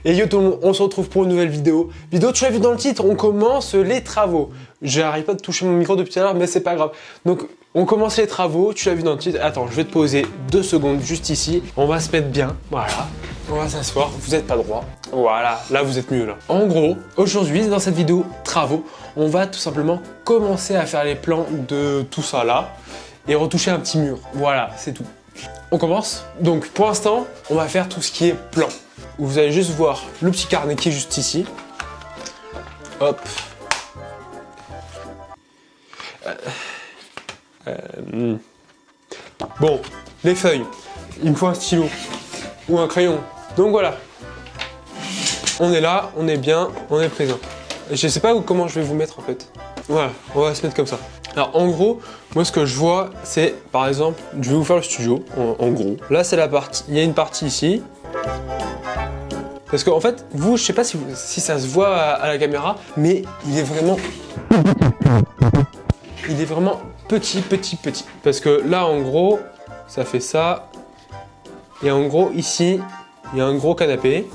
Et yo tout le monde, on se retrouve pour une nouvelle vidéo. Tu l'as vu dans le titre, on commence les travaux. J'arrive pas de toucher mon micro depuis tout à l'heure, mais c'est pas grave. Donc on commence les travaux, tu l'as vu dans le titre. Attends, je vais te poser 2 secondes juste ici. On va se mettre bien, voilà. On va s'asseoir, vous êtes pas droit. Voilà, là vous êtes mieux là. En gros, aujourd'hui dans cette vidéo travaux, on va tout simplement commencer à faire les plans de tout ça là. Et retoucher un petit mur, voilà, c'est tout. On commence. Donc pour l'instant, on va faire tout ce qui est plan. Vous allez juste voir le petit carnet qui est juste ici. Hop. Bon, les feuilles. Il me faut un stylo ou un crayon. Donc voilà. On est là, on est bien, on est présent. Je sais pas comment je vais vous mettre en fait. Voilà, on va se mettre comme ça. Alors en gros, moi ce que je vois, c'est par exemple, je vais vous faire le studio, en gros. Là c'est la partie, il y a une partie ici. Parce qu'en fait, vous, je sais pas si ça se voit à la caméra, mais il est vraiment petit. Parce que là en gros, ça fait ça. Et en gros ici, il y a un gros canapé.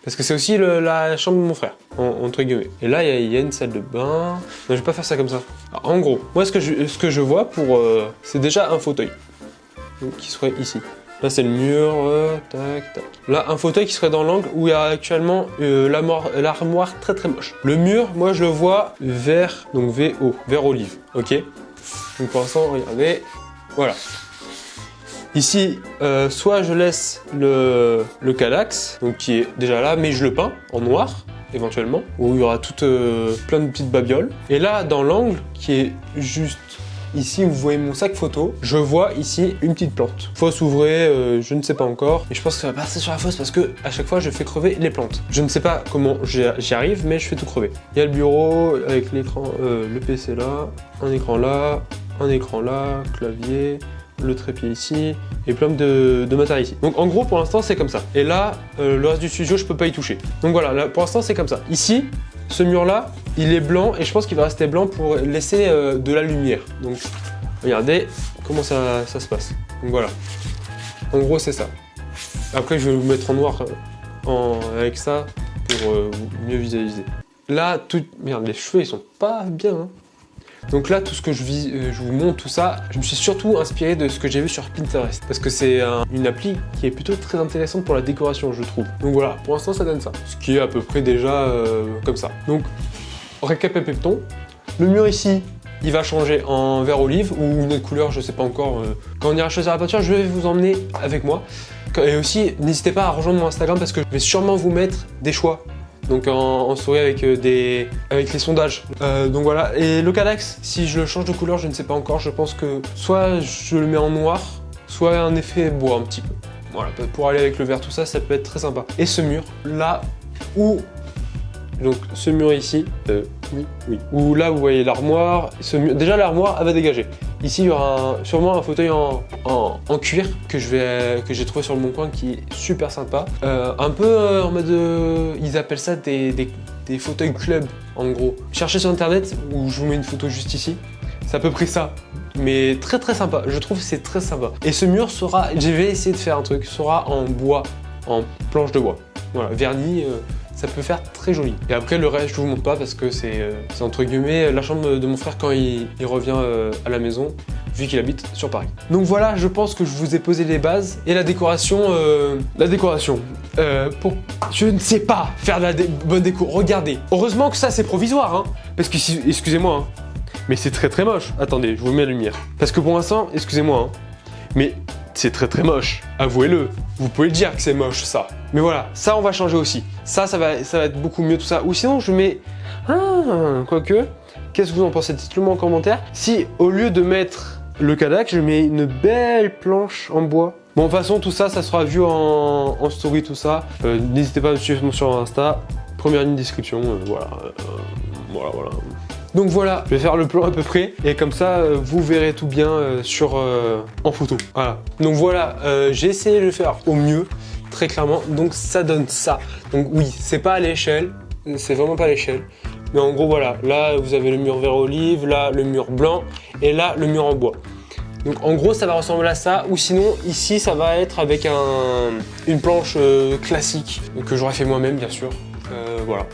Parce que c'est aussi la chambre de mon frère, entre guillemets. Et là, il y a une salle de bain. Non, je vais pas faire ça comme ça. Alors, en gros, moi, ce que je vois, c'est déjà un fauteuil. Donc, qui serait ici. Là, c'est le mur, tac, tac. Là, un fauteuil qui serait dans l'angle où il y a actuellement l'armoire très moche. Le mur, moi, je le vois vert, donc VO, vert olive, ok. Donc, pour l'instant, regardez, voilà. Ici, soit je laisse le Kallax, donc qui est déjà là, mais je le peins en noir, éventuellement, où il y aura plein de petites babioles. Et là, dans l'angle, qui est juste ici, où vous voyez mon sac photo, je vois ici une petite plante. Fosse ouvrée, je ne sais pas encore. Et je pense que ça va passer sur la fosse parce que à chaque fois, je fais crever les plantes. Je ne sais pas comment j'y arrive, mais je fais tout crever. Il y a le bureau avec l'écran, le PC là, un écran là, clavier, le trépied ici et plein de matériel ici. Donc en gros pour l'instant c'est comme ça. Et là le reste du studio je peux pas y toucher. Donc voilà, là, pour l'instant c'est comme ça. Ici, ce mur là, il est blanc et je pense qu'il va rester blanc pour laisser de la lumière. Donc regardez comment ça se passe. Donc voilà. En gros c'est ça. Après je vais vous mettre en noir avec ça pour mieux visualiser. Là, merde, les cheveux ils sont pas bien hein. Donc là, tout ce que je vous montre, tout ça, je me suis surtout inspiré de ce que j'ai vu sur Pinterest. Parce que c'est une appli qui est plutôt très intéressante pour la décoration, je trouve. Donc voilà, pour l'instant, ça donne ça. Ce qui est à peu près déjà comme ça. Donc, récapitulons. Le mur ici, il va changer en vert olive ou une autre couleur, je sais pas encore. Quand on ira choisir la peinture, je vais vous emmener avec moi. Et aussi, n'hésitez pas à rejoindre mon Instagram parce que je vais sûrement vous mettre des choix. Donc en story avec les sondages. Donc voilà. Et le Kallax, si je le change de couleur, je ne sais pas encore. Je pense que soit je le mets en noir, soit un effet bois un petit peu. Voilà, pour aller avec le vert, tout ça, ça peut être très sympa. Et ce mur, là où... Donc ce mur ici, oui. Où là, vous voyez l'armoire. Déjà, l'armoire, elle va dégager. Ici, il y aura sûrement un fauteuil en cuir que j'ai trouvé sur le Bon Coin qui est super sympa. Un peu en mode... ils appellent ça des fauteuils club, en gros. Cherchez sur internet, où je vous mets une photo juste ici. C'est à peu près ça. Mais très sympa. Je trouve que c'est très sympa. Et ce mur sera... Je vais essayer de faire un truc. Sera en bois, en planche de bois. Voilà, vernis... ça peut faire très joli. Et après le reste je vous montre pas parce que c'est entre guillemets la chambre de mon frère quand il revient à la maison vu qu'il habite sur Paris. Donc voilà, je pense que je vous ai posé les bases et la décoration, je ne sais pas faire de la bonne déco. Regardez, heureusement que ça c'est provisoire hein, parce que excusez-moi hein, mais c'est très moche. Attendez, je vous mets la lumière parce que pour l'instant, excusez-moi hein, mais c'est très moche, avouez-le. Vous pouvez le dire que c'est moche ça. Mais voilà, ça on va changer aussi. Ça va être beaucoup mieux tout ça. Ou sinon je mets... quoique, qu'est-ce que vous en pensez? Dites-le moi en commentaire. Si au lieu de mettre le Kallax, je mets une belle planche en bois. Bon, de toute façon tout ça, ça sera vu en story tout ça. N'hésitez pas à me suivre sur Insta. Première ligne de description, voilà. Voilà. Donc voilà, je vais faire le plan à peu près et comme ça vous verrez tout bien en photo. Voilà. Donc voilà, j'ai essayé de le faire au mieux, très clairement. Donc ça donne ça. Donc oui, c'est pas à l'échelle, c'est vraiment pas à l'échelle. Mais en gros voilà, là vous avez le mur vert olive, là le mur blanc et là le mur en bois. Donc en gros ça va ressembler à ça, ou sinon ici ça va être avec une planche classique que j'aurais fait moi-même bien sûr. Voilà.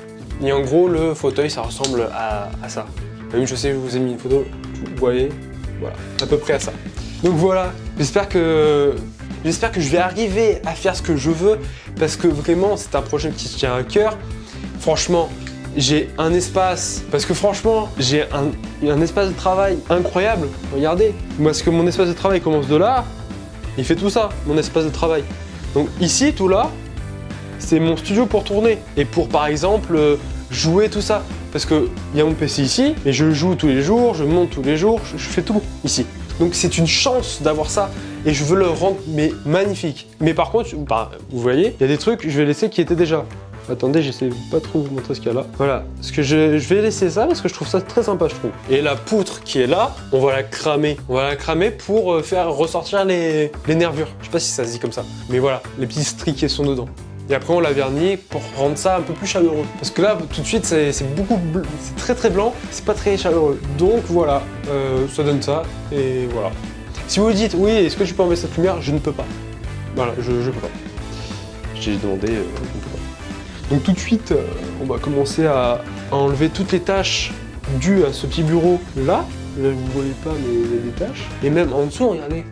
Et en gros le fauteuil ça ressemble à ça. Même je sais je vous ai mis une photo, vous voyez, voilà, à peu près à ça. Donc voilà, j'espère que je vais arriver à faire ce que je veux parce que vraiment c'est un projet qui se tient à cœur. Franchement, j'ai un espace, parce que franchement, j'ai un espace de travail incroyable. Regardez, parce que mon espace de travail commence de là, il fait tout ça, mon espace de travail. Donc ici, tout là, c'est mon studio pour tourner et pour par exemple jouer tout ça. Parce qu'il y a mon PC ici, et je joue tous les jours, je monte tous les jours, je fais tout ici. Donc c'est une chance d'avoir ça et je veux le rendre magnifique. Mais par contre, vous voyez, il y a des trucs je vais laisser qui étaient déjà. Attendez, j'essaie pas trop de vous montrer ce qu'il y a là. Voilà, parce que je vais laisser ça parce que je trouve ça très sympa, je trouve. Et la poutre qui est là, on va la cramer. On va la cramer pour faire ressortir les nervures. Je sais pas si ça se dit comme ça. Mais voilà, les petits stries qui sont dedans. Et après on la vernit pour rendre ça un peu plus chaleureux. Parce que là, tout de suite, c'est très très blanc, c'est pas très chaleureux. Donc voilà, ça donne ça, et voilà. Si vous vous dites, oui, est-ce que tu peux enlever cette lumière? Je ne peux pas. Voilà, je peux pas. J'ai demandé, je ne peux pas. Donc tout de suite, on va commencer à enlever toutes les tâches dues à ce petit bureau là. Là, vous voyez pas, mais il y a des tâches. Et même en dessous, regardez.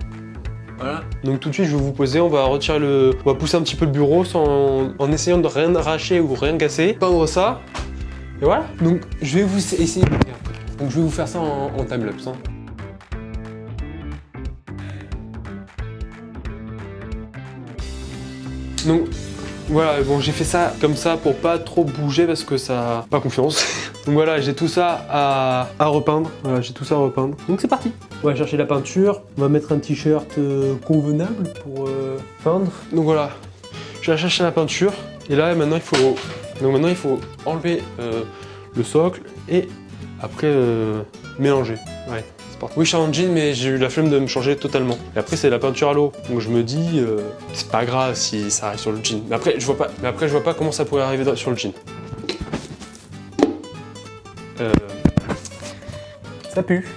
Voilà. Donc tout de suite, je vais vous poser, on va retirer on va pousser un petit peu le bureau en essayant de rien arracher ou rien casser. Peindre ça. Et voilà. Donc je vais vous essayer. Donc je vais vous faire ça en timelapse. Hein. Donc voilà, bon j'ai fait ça comme ça pour pas trop bouger parce que ça... pas confiance. Donc voilà, j'ai tout ça à repeindre. Voilà, j'ai tout ça à repeindre. Donc c'est parti. On va chercher la peinture. On va mettre un t-shirt convenable pour peindre. Donc voilà, je vais chercher la peinture. Et là maintenant il faut enlever le socle et après mélanger. Ouais. Oui, je suis en jean, mais j'ai eu la flemme de me changer totalement. Et après, c'est la peinture à l'eau. Donc je me dis, c'est pas grave si ça arrive sur le jean. Mais après, je vois pas comment ça pourrait arriver sur le jean. Ça pue.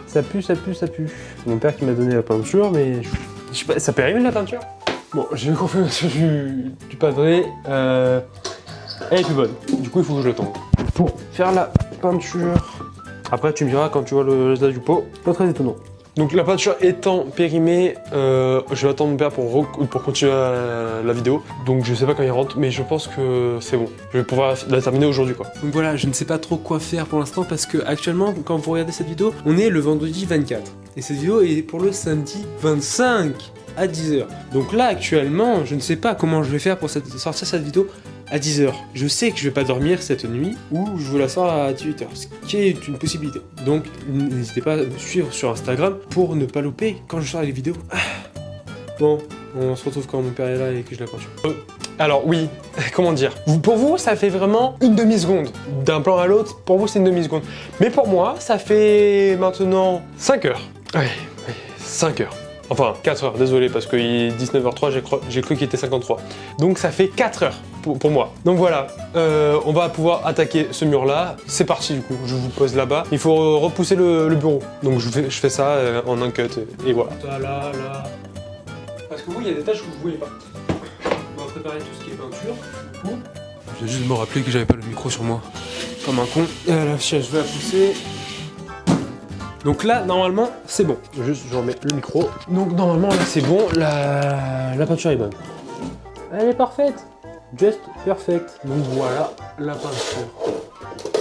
Ça pue, ça pue, ça pue. C'est mon père qui m'a donné la peinture, mais je sais pas, ça périme la peinture? Bon, j'ai eu confirmation du padré. Elle est plus bonne. Du coup, il faut que je le tende. Pour faire la peinture. Après, tu me diras quand tu vois le résultat du pot, pas très étonnant. Donc la peinture étant périmée, je vais attendre mon père pour continuer la vidéo. Donc je sais pas quand il rentre, mais je pense que c'est bon. Je vais pouvoir la terminer aujourd'hui quoi. Donc voilà, je ne sais pas trop quoi faire pour l'instant parce que actuellement, quand vous regardez cette vidéo, on est le vendredi 24. Et cette vidéo est pour le samedi 25 à 10h. Donc là actuellement, je ne sais pas comment je vais faire pour sortir cette vidéo à 10h. Je sais que je vais pas dormir cette nuit ou je vous la sors à 18h, ce qui est une possibilité. Donc n'hésitez pas à me suivre sur Instagram pour ne pas louper quand je sors les vidéos. Bon, on se retrouve quand mon père est là et que je la peinture. Alors oui, comment dire, pour vous ça fait vraiment une demi-seconde. D'un plan à l'autre, pour vous c'est une demi-seconde. Mais pour moi, ça fait maintenant 5 heures. Ouais, 5 heures. Enfin, 4 heures, désolé, parce qu'il est 19h03, j'ai cru qu'il était 53. Donc ça fait 4 heures pour moi. Donc voilà, on va pouvoir attaquer ce mur-là. C'est parti du coup, je vous pose là-bas. Il faut repousser le bureau. Donc je fais ça en un cut, et voilà. Ça, là. Parce que vous, il y a des tâches que vous ne voyez pas. On va préparer tout ce qui est peinture. J'ai juste me rappeler que j'avais pas le micro sur moi. Comme un con. Et là, je vais la pousser. Donc là, normalement, c'est bon. Juste, je remets le micro. Donc normalement, là, c'est bon. La peinture est bonne. Elle est parfaite. Just perfect. Donc voilà, la peinture.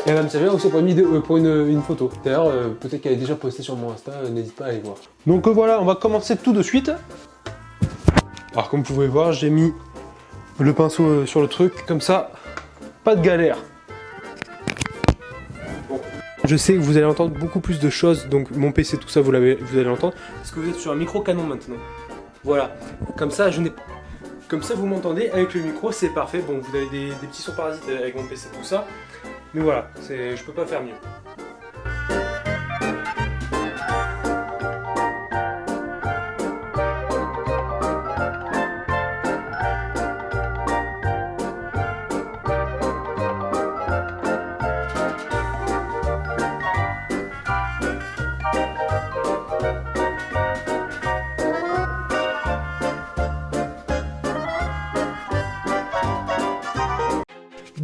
Et elle va me servir aussi pour une photo. D'ailleurs, peut-être qu'elle est déjà postée sur mon Insta. N'hésite pas à aller voir. Donc voilà, on va commencer tout de suite. Alors comme vous pouvez voir, j'ai mis le pinceau sur le truc. Comme ça, pas de galère. Je sais que vous allez entendre beaucoup plus de choses, donc mon PC, tout ça, vous allez l'entendre, parce que vous êtes sur un micro canon maintenant. Voilà, comme ça, vous m'entendez avec le micro, c'est parfait. Bon, vous avez des petits sons parasites avec mon PC, tout ça, mais voilà, je peux pas faire mieux.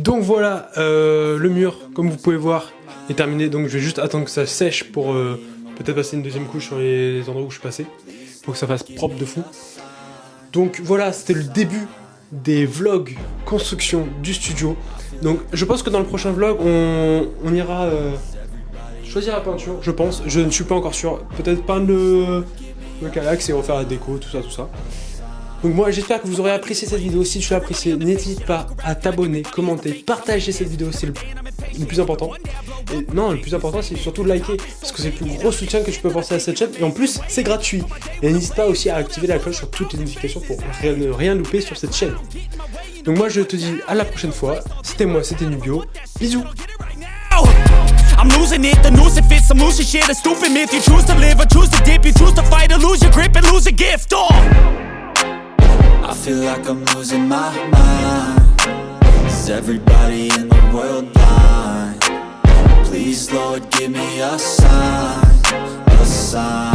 Donc voilà, le mur, comme vous pouvez voir, est terminé. Donc je vais juste attendre que ça sèche pour peut-être passer une deuxième couche sur les endroits où je suis passé. Pour que ça fasse propre de fou. Donc voilà, c'était le début des vlogs construction du studio. Donc je pense que dans le prochain vlog, on ira choisir la peinture, je pense. Je ne suis pas encore sûr. Peut-être peindre le calax et refaire la déco, tout ça, tout ça. Donc moi j'espère que vous aurez apprécié cette vidéo. Si tu l'as appréciée, n'hésite pas à t'abonner, commenter, partager cette vidéo, c'est le plus important. Et non, le plus important c'est surtout de liker, parce que c'est le plus gros soutien que tu peux penser à cette chaîne. Et en plus c'est gratuit. Et n'hésite pas aussi à activer la cloche sur toutes les notifications pour ne rien louper sur cette chaîne. Donc moi je te dis à la prochaine fois. C'était moi, c'était Nubio. Bisous. I'm losing it, the noose it fits, I'm losing shit, a stupid myth. You choose to live or choose to dip, you choose to fight or lose your grip and lose a gift. I feel like I'm losing my mind. Is everybody in the world blind? Please Lord give me a sign, a sign.